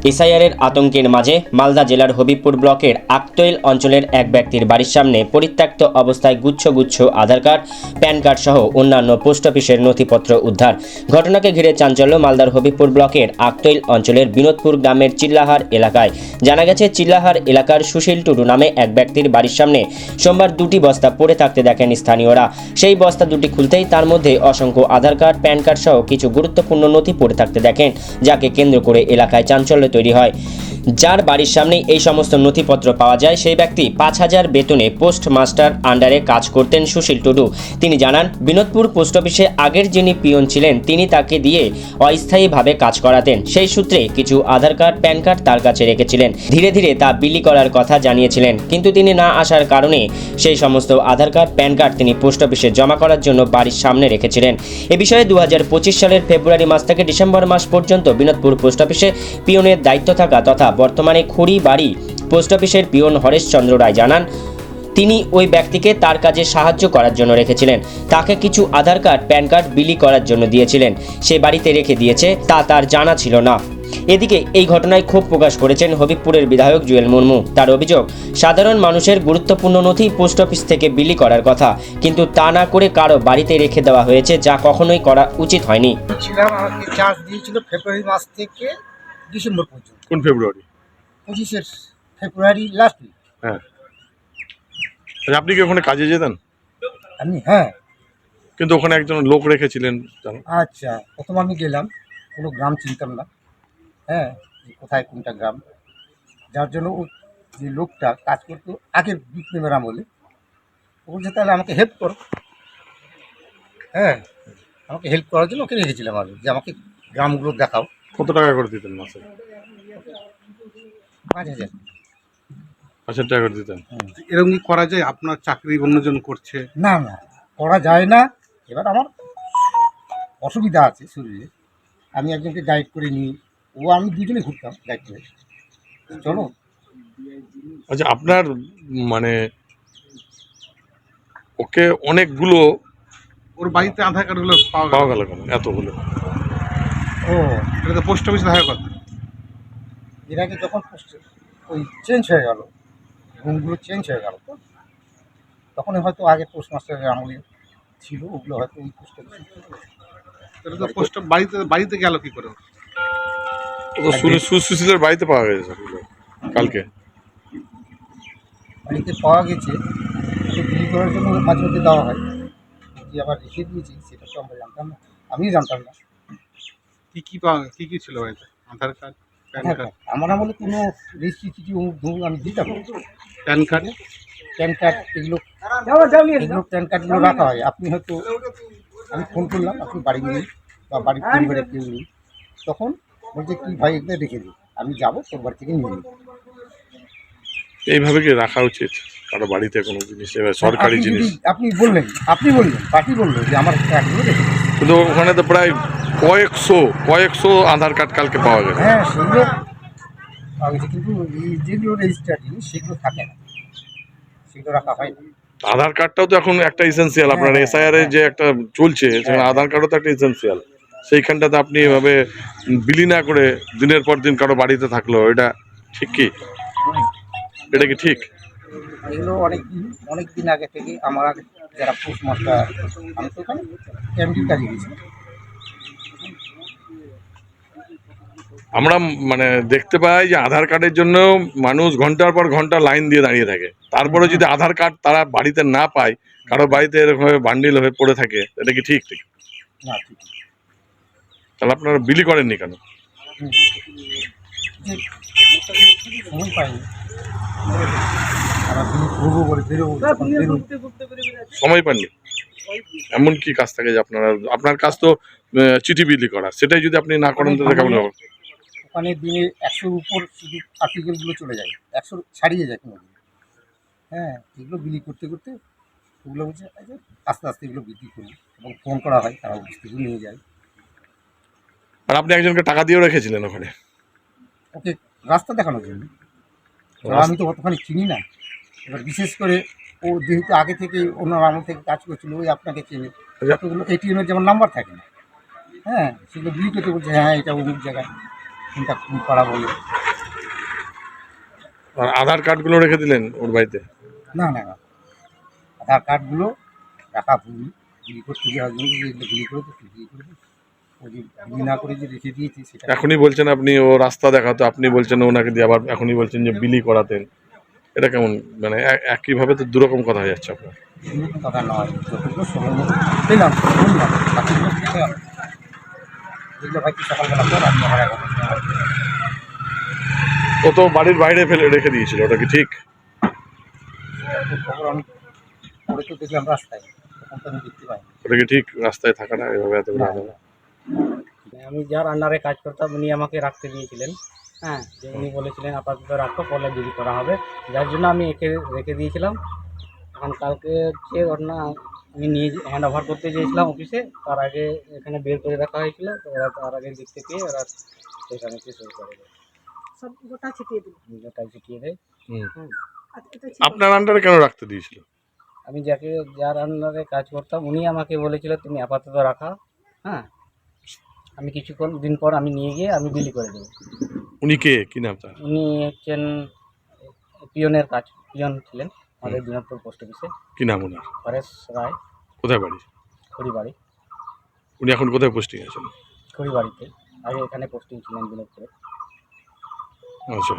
এসআইআরের আতঙ্কের মাঝে মালদা জেলার হবিবপুর ব্লকের আকতৈল অঞ্চলের এক ব্যক্তির বাড়ির সামনে পরিত্যক্ত অবস্থায় গুচ্ছ গুচ্ছ আধার কার্ড, প্যান কার্ড সহ অন্যান্য পোস্ট অফিসের নথিপত্র উদ্ধার। ঘটনাকে ঘিরে চাঞ্চল্য মালদার হবিবপুর ব্লকের আকতৈল অঞ্চলের বিনোদপুর গ্রামের চিল্লাহার এলাকায়। জানা গেছে, চিল্লাহার এলাকার সুশীল টুডু নামে এক ব্যক্তির বাড়ির সামনে সোমবার দুটি বস্তা পড়ে থাকতে দেখেন স্থানীয়রা। সেই বস্তা দুটি খুলতেই তার মধ্যে অসংখ্য আধার কার্ড, প্যান কার্ড সহ কিছু গুরুত্বপূর্ণ নথি পড়ে থাকতে দেখেন, যাকে কেন্দ্র করে এলাকায় চাঞ্চল্য তৈরি হয়। যার বাড়ির সামনেই এই সমস্ত নথিপত্র পাওয়া যায় সেই ব্যক্তি ৫,০০০ বেতনে পোস্ট মাস্টার আন্ডারে কাজ করতেন সুশীল টুডু। তিনি জানান, বিনোদপুর পোস্ট অফিসে আগের যিনি পিয়ন ছিলেন তিনি তাকে দিয়ে অস্থায়ীভাবে কাজ করাতেন। সেই সূত্রে কিছু আধার কার্ড, প্যান কার্ড তার কাছে রেখেছিলেন। ধীরে ধীরে তা বিলি করার কথা জানিয়েছিলেন, কিন্তু তিনি না আসার কারণে সেই সমস্ত আধার কার্ড, প্যান কার্ড তিনি পোস্ট অফিসে জমা করার জন্য বাড়ির সামনে রেখেছিলেন। এ বিষয়ে ২০২৫ সালের ফেব্রুয়ারি মাস থেকে ডিসেম্বর মাস পর্যন্ত বিনোদপুর পোস্ট অফিসে পিয়নের দায়িত্ব থাকা তথা বর্তমানে খড়িবাড়ি পোস্ট অফিসের পিয়ন হরেশচন্দ্র রায় জানান, তিনি ওই ব্যক্তিকে তার কাজে সাহায্য করার জন্য রেখেছিলেন। তাকে কিছু আধার কার্ড, প্যান কার্ড বিলি করার জন্য দিয়েছিলেন, সে বাড়িতে রেখে দিয়েছে তা তার জানা ছিল না। এদিকে এই ঘটনায় ক্ষোভ প্রকাশ করেছেন হবিবপুরের বিধায়ক জুয়েল মুর্মু। তার অভিযোগ, সাধারণ মানুষের গুরুত্বপূর্ণ নথি পোস্ট অফিস থেকে বিলি করার কথা, কিন্তু তা না করে কারো বাড়িতে রেখে দেওয়া হয়েছে, যা কখনোই করা উচিত হয়নি। আমাকে চার্জ দিয়েছিল ফেব্রুয়ারি মাস থেকে ডিসেম্বর পর্যন্ত। কোন ফেব্রুয়ারি? 25 ফেব্রুয়ারি লাস্ট উইক। হ্যাঁ, আচ্ছা, আপনি কি ওখানে কাজে যেতেন? হ্যাঁ। কিন্তু ওখানে একজন লোক রেখেছিলেন জানো? আচ্ছা, প্রথম আমি গেলাম, কোনো গ্রাম চিনতাম না। হ্যাঁ, যে কোথায় কোনটা গ্রাম, যার জন্য ও যে লোকটা কাজ করতো আগের বিপ্লবের আমলে, ও বলছে তাহলে আমাকে হেল্প করো। হ্যাঁ, আমাকে হেল্প করার জন্য ওকে রেখেছিলাম আমি, যে আমাকে গ্রামগুলো দেখাও। কত টাকা করে দিতেন মাসে? 5,000। 5,000 টাকা করে দিতেন। এরকম কি করা যায়? আপনার চাকরি অন্যজন করছে। না না, করা যায় না। এবার আমার অসুবিধা আছে শরীরে, আমি একজনকে গাইড করে নিই, ও আমি দুজনে ঘুরতাম গাইড করে। চলো। আচ্ছা, আপনার মানে ওকে অনেকগুলো ওর বাড়িতে আধার কার্ডগুলো পাওয়া পাওয়া গেল গেল। কেন এতগুলো? ও, এটা তো পোস্ট অফিসে থাকার কথা। এর আগে যখন ওই চেঞ্জ হয়ে গেল, রুমগুলো চেঞ্জ হয়ে গেল, তো তখন হয়তো আগে পোস্টমাস্টারের আমলে ছিল, ওগুলো হয়তো ওই পোস্ট অফিসে। এটা তো পোস্ট বাড়িতে গেল কি করে? ও তো সুশীলের বাড়িতে পাওয়া গেছে সবগুলো কালকে। বাড়িতে পাওয়া গেছে, বিলি করার জন্য মাঝে মধ্যে দেওয়া হয়, যে আবার রেখে দিয়েছি সেটা তো আমরা জানতাম না, আমিও জানতাম না। কি ছিল বাড়িতে? আধার কার্ড, প্যান কার্ড। আমার আমলে কোনো রেজিস্ট্রি চিঠি অমুক আমি দিতাম না। প্যান কার্ড, প্যান কার্ড এগুলো প্যান কার্ডগুলো রাখা হয়। আপনি হয়তো, আমি ফোন করলাম, আপনি বাড়ি নেই বা বাড়ির পরিবারের কেউ নেই, তখন বলছে কি ভাই এগুলো রেখে দিই, আমি যাবো তোর বাড়ি থেকে নিয়ে নিই। এইভাবে কি রাখা উচিত কারো বাড়িতে কোনো জিনিস, এবার সরকারি জিনিস? আপনি বললেন পার্টি বললো যে আমার কার্ডগুলো রেখে দিই। কিন্তু ওখানে তো প্রায় কয়েকশো আধার কার্ড কালকে পাওয়া গেছে। হ্যাঁ, সেগুলো পাওয়া গেছে, কিন্তু এই যেগুলো রেজিস্টার জিনিস সেগুলো থাকে না, সেগুলো রাখা হয় না। আধার কার্ডটাও তো এখন একটা এসেন্সিয়াল। আপনার এসআইআর এর যে একটা চলছে, সেখানে আধার কার্ডও তো একটা এসেন্সিয়াল। সেইখানটাতে আপনি এভাবে বিলি না করে দিনের পর দিন কারো বাড়িতে থাকলো, এটা ঠিক কি? এটা কি ঠিক? এগুলো অনেক দিন আগে থেকে আমার যারা পোস্টমাস্টার, আমি তো ওখানে এমডির কাজে গেছি। আমরা মানে দেখতে পাই যে আধার কার্ডের জন্য মানুষ ঘন্টার পর ঘন্টা লাইন দিয়ে দাঁড়িয়ে থাকে। তারপরে যদি আধার কার্ড তারা বাড়িতে না পায়, কারো বাড়িতে এরকম বান্ডিল হয়ে পড়ে থাকে, এটা কি ঠিক? না, ঠিক তাহলে আপনারা বিলি করেননি কেন? যে সময় পাইনি, আমরা ঘুরবো বলে বেরোবো, সময় পাননি? এমন কি কাজ থাকে যে আপনার কাজ তো চিঠি বিলি করা, সেটাই যদি আপনি না করেন তাহলে কেমন হবে? ওখানে দিনে 100-র উপর শুধু আর্টিকেলগুলো চলে যায়, 100 ছাড়িয়ে যায় কোনো দিন। হ্যাঁ, এগুলো বিলি করতে করতে ওগুলো বলছে আস্তে আস্তে এগুলো বিক্রি করি, এবং ফোন করা হয়, তারা অফিস থেকে নিয়ে যায়। আর আপনি একজনকে টাকা দিয়েও রেখেছিলেন ওখানে? ওকে রাস্তা দেখানোর জন্য। আমি তো অতখানি চিনি না, এবার বিশেষ করে ও যেহেতু আগে থেকে অন্য আমল থেকে কাজ করছিল, ওই আপনাকে চেনে, যতগুলো এটিএমের যেমন নাম্বার থাকে না, হ্যাঁ, সেগুলো বিলি করতে বলছে, হ্যাঁ এটা অমুক জায়গায়, কোনটা কোন পাড়া বলে। আর আধার কার্ডগুলো রেখে দিলেন ওর বাড়িতে? না না না, আধার কার্ডগুলো রাখা ভুল, বিলি করতে গিয়ে হজবেন্ড যেগুলো বিলি করে তো বিলি করে দিই। ওই যে বিলি না করে যে রেখে দিয়েছি সেটা এখনই বলছেন আপনি ও রাস্তা দেখাতো, আপনি বলছেন ওনাকে দিয়ে, আবার এখনই বলছেন যে বিলি করাতেন। এটা কেমন, মানে একইভাবে তো দুরকম কথা হয়ে যাচ্ছে আপনার। এরকম কথা নয়, যতগুলো সময় মতো পেলাম বললাম বাকিগুলো পেতে হবে। যেগুলো হয়তো সকালবেলা পর আমি আবার 11টার সময় হয়তো ও তো বাড়ির বাইরে ফেলে রেখে দিয়েছিল, ওটা কি ঠিক? খবর আমি পরে তো দেখলাম রাস্তায়, তখন তো আমি দেখতে পাই। ওটা কি ঠিক রাস্তায় থাকাটা এভাবে এত করে আলাদা? আমি যার আন্ডারে কাজ করতাম উনি আমাকে রাখতে দিয়েছিলেন। হ্যাঁ, যে উনি বলেছিলেন আপাতত রাখো, পরে বিলি করা হবে, যার জন্য আমি একে রেখে দিয়েছিলাম। এখন কালকে হচ্ছে ঘটনা, আমি নিয়ে হ্যান্ড ওভার করতে চেয়েছিলাম অফিসে, তার আগে এখানে বের করে রাখা হয়েছিল, তো ওরা তার আগে দেখতে পেয়ে ওরা সেখানে শুরু করে দেয়, সব গোটা ছিটিয়ে দিল। গোটাই ছিটিয়ে দেয়। হুম। হুম। আজকে তো ছিল। আপনার আন্ডারে কেন রাখতে দিয়েছিল? আমি যার আন্ডারে কাজ করতাম উনি আমাকে বলেছিল তুমি আপাতত রাখা। হ্যাঁ, আমি কিছুক্ষণ দিন পর আমি নিয়ে গিয়ে আমি বিলি করে দেবো। উনি কে, কি নাম তার? উনি হচ্ছেন পিয়ন ছিলেন আমাদের দিনাজপুর পোস্ট অফিসে। কি নাম ওনার? হরেশ রায়, কোথায় বাড়ি? খড়িবাড়ি। উনি এখন কোথায় পোস্টিং আছেন? খড়িবাড়িতে, আগে এখানে পোস্টিং ছিলেন দিনাজপুরে। আচ্ছা,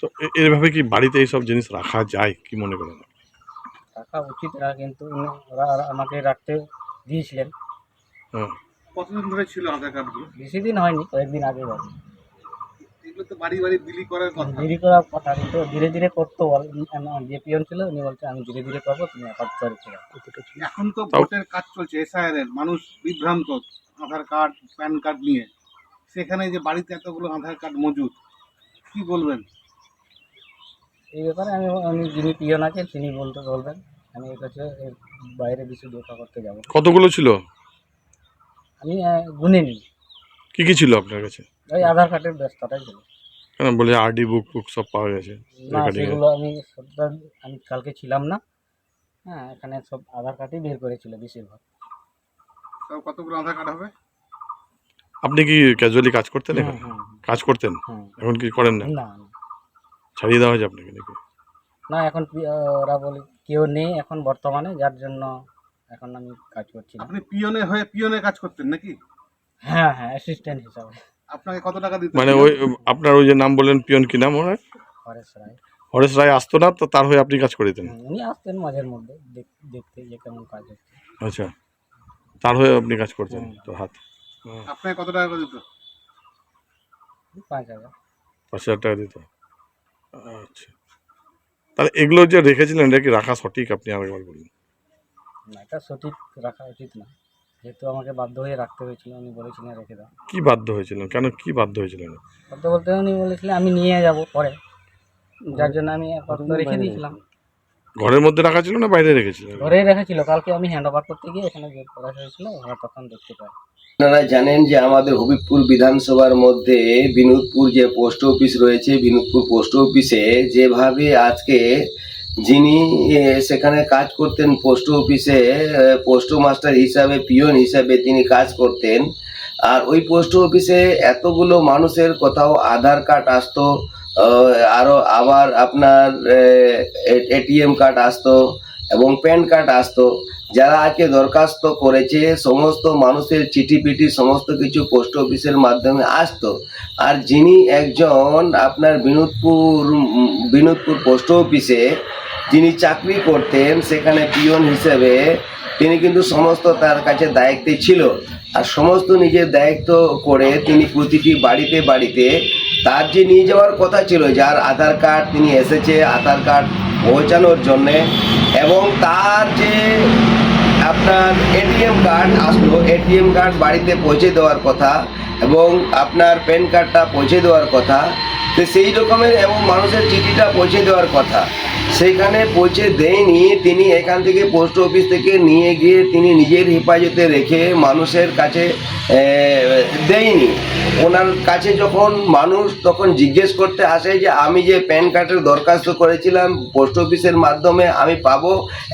তো এভাবে কি বাড়িতে এইসব জিনিস রাখা যায়, কি মনে করেন? রাখা উচিত না, কিন্তু ওরা আমাকে রাখতে দিয়েছিলেন। হ্যাঁ। কতদিন ধরে ছিল আধার কার্ডগুলো? বেশি দিন হয়নি, কয়েকদিন আগে বাড়ি এগুলো তো বাড়ি বাড়ি বিলি করার কথা। দেরি করার কথা, কিন্তু ধীরে ধীরে করতো। যে পিয়ন ছিল উনি বলছে আমি ধীরে ধীরে করবো, তুমি আপাতত রেখে দাও। এখন তো ভোটের কাজ চলছে, এসআইআর এর, মানুষ বিভ্রান্ত আধার কার্ড প্যান কার্ড নিয়ে। সেখানে যে বাড়িতে এতগুলো আধার কার্ড মজুদ, কি বলবেন? এই ব্যাপারে উনি যিনি পিয়ন আছেন তিনি বলবেন। আমি এর কাছে এর বাইরে বেশি দেখা করতে যাবো না। কতগুলো ছিল? আমি গুনে নিই, কি কি ছিল আপনার কাছে? ওই আধার কার্ডের ব্যস্ততাই ছিল। কেন বলে আরডি বুক বুক সব পাওয়া গেছে? না, রেকর্ডিং এ। সেগুলো আমি কালকে ছিলাম না। হ্যাঁ, এখানে সব আধার কার্ডই বের করেছিল বেশিরভাগ। সব কতগুলো আধার কার্ড হবে? আপনি কি ক্যাজুয়ালি কাজ করতেন হুম, এখানে? হুম, কাজ করতেন, হুম। এখন কি করেন না? না না, ছাড়িয়ে দেওয়া হয়েছে আপনাকে নাকি? না, এখন ওরা বলে কেউ নেই এখন বর্তমানে, যার জন্য এখন আমি কাজ করছি না। আপনি পিয়নের হয়ে পিয়নের কাজ করতেন নাকি? হ্যাঁ হ্যাঁ, অ্যাসিস্ট্যান্ট হিসাবে। আপনাকে কত টাকা দিত? মানে ওই আপনার ওই যে নাম বললেন পিয়ন, কি নাম ওনার? হরেশ রায়। হরেশ রায় আসতো না তো, তার হয়ে আপনি কাজ করে দিতেন? উনি আসতেন মাঝের মধ্যে দেখতে যে কেমন কাজ হচ্ছে। আচ্ছা, তার হয়ে আপনি কাজ করতেন তো হাত? আপনাকে কত টাকা করে দিত? 5,000। 5,000 টাকা দিত। আচ্ছা, তাহলে এগুলো যে রেখেছিলেন এটা কি রাখা সঠিক, আপনি আরেকবার বলুন? না, এটা সঠিক রাখা উচিত না, যেহেতু আমাকে বাধ্য হয়ে রাখতে হয়েছিল। উনি বলেছিলেন রেখে দাও। কি বাধ্য হয়েছিলেন, কেন কি বাধ্য হয়েছিলেন? বলতে উনি বলেছিলেন আমি নিয়ে যাব পরে, যার জন্য আমি আপাতত রেখে দিয়েছিলাম। ঘরের মধ্যে রাখা ছিল না বাইরে রেখেছিলেন? ঘরেই রেখেছিল, কালকে আমি হ্যান্ড ওভার করতে গিয়ে এখানে বের করা হয়েছিল, ওরা তখন দেখতে পায়। আপনারা জানেন যে আমাদের হবিবপুর বিধানসভার মধ্যে বিনোদপুর যে পোস্ট অফিস রয়েছে, বিনোদপুর পোস্ট অফিসে যেভাবে আজকে যিনি সেখানে কাজ করতেন পোস্ট অফিসে, পোস্ট মাস্টার হিসাবে, পিয়ন হিসাবে তিনি কাজ করতেন। আর ওই পোস্ট অফিসে এতগুলো মানুষের কোথাও আধার কার্ড আসতো, আরও আবার আপনার এটিএম কার্ড আসতো এবং প্যান কার্ড আসতো। যারা আজকে দরখাস্ত করেছে সমস্ত মানুষের চিঠিপিটি সমস্ত কিছু পোস্ট অফিসের মাধ্যমে আসতো। আর যিনি একজন আপনার বিনোদপুর পোস্ট অফিসে যিনি চাকরি করতেন সেখানে পিয়ন হিসেবে, তিনি কিন্তু সমস্ত তার কাছে দায়িত্বে ছিল। আর সমস্ত নিজের দায়িত্ব করে তিনি প্রতিটি বাড়িতে বাড়িতে তার যে নিয়ে যাওয়ার কথা ছিল, যার আধার কার্ড তিনি এসেছে আধার কার্ড পৌঁছানোর জন্যে, এবং তার যে আপনার এটিএম কার্ড আসলো, এটিএম কার্ড বাড়িতে পৌঁছে দেওয়ার কথা এবং আপনার প্যান কার্ডটা পৌঁছে দেওয়ার কথা, তো সেই রকমের এবং মানুষের চিঠিটা পৌঁছে দেওয়ার কথা। সেখানে পৌঁছে দেয়নি, তিনি এখান থেকে পোস্ট অফিস থেকে নিয়ে গিয়ে তিনি নিজের হেফাজতে রেখে মানুষের কাছে দেয়নি। ওনার কাছে যখন মানুষ তখন জিজ্ঞেস করতে আসে যে আমি যে প্যান কার্ডের দরখাস্ত করেছিলাম পোস্ট অফিসের মাধ্যমে আমি পাবো,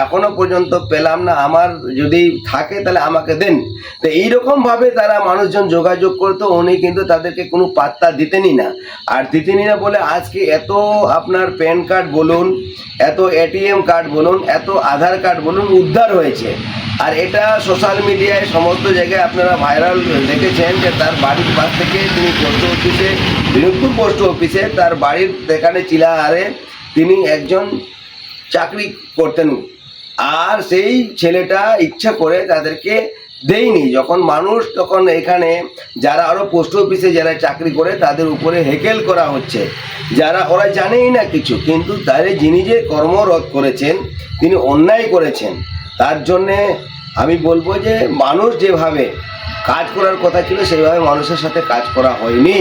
এখনো পর্যন্ত পেলাম না, আমার যদি থাকে তাহলে আমাকে দেন। তো এইরকমভাবে তারা মানুষজন যোগাযোগ করতো, উনি কিন্তু তাদেরকে কোনো পাত্তা দিতেনই না। আর দিতেনই না বলে আজকে এত আপনার প্যান কার্ড বলুন, এত এটিএম কার্ড বলুন, এত আধার কার্ড বলুন উদ্ধার হয়েছে। আর এটা সোশ্যাল মিডিয়ায় সমস্ত জায়গায় আপনারা ভাইরাল দেখেছেন যে তার বাড়ির পাশ থেকে তিনি পোস্ট অফিসে, বিনোদপুর পোস্ট অফিসে তার বাড়ির এখানে চিলাহারে তিনি একজন চাকরি করতেন। আর সেই ছেলেটা ইচ্ছা করে তাদেরকে দেয়নি। যখন মানুষ তখন এখানে যারা আরও পোস্ট অফিসে যারা চাকরি করে তাদের উপরে হেকেল করা হচ্ছে, যারা ওরা জানেই না কিছু, কিন্তু তারে যিনি যে কর্মরত করেছেন তিনি অন্যায় করেছেন। তার জন্যে আমি বলবো যে মানুষ যেভাবে কাজ করার কথা ছিল সেভাবে মানুষের সাথে কাজ করা হয়নি।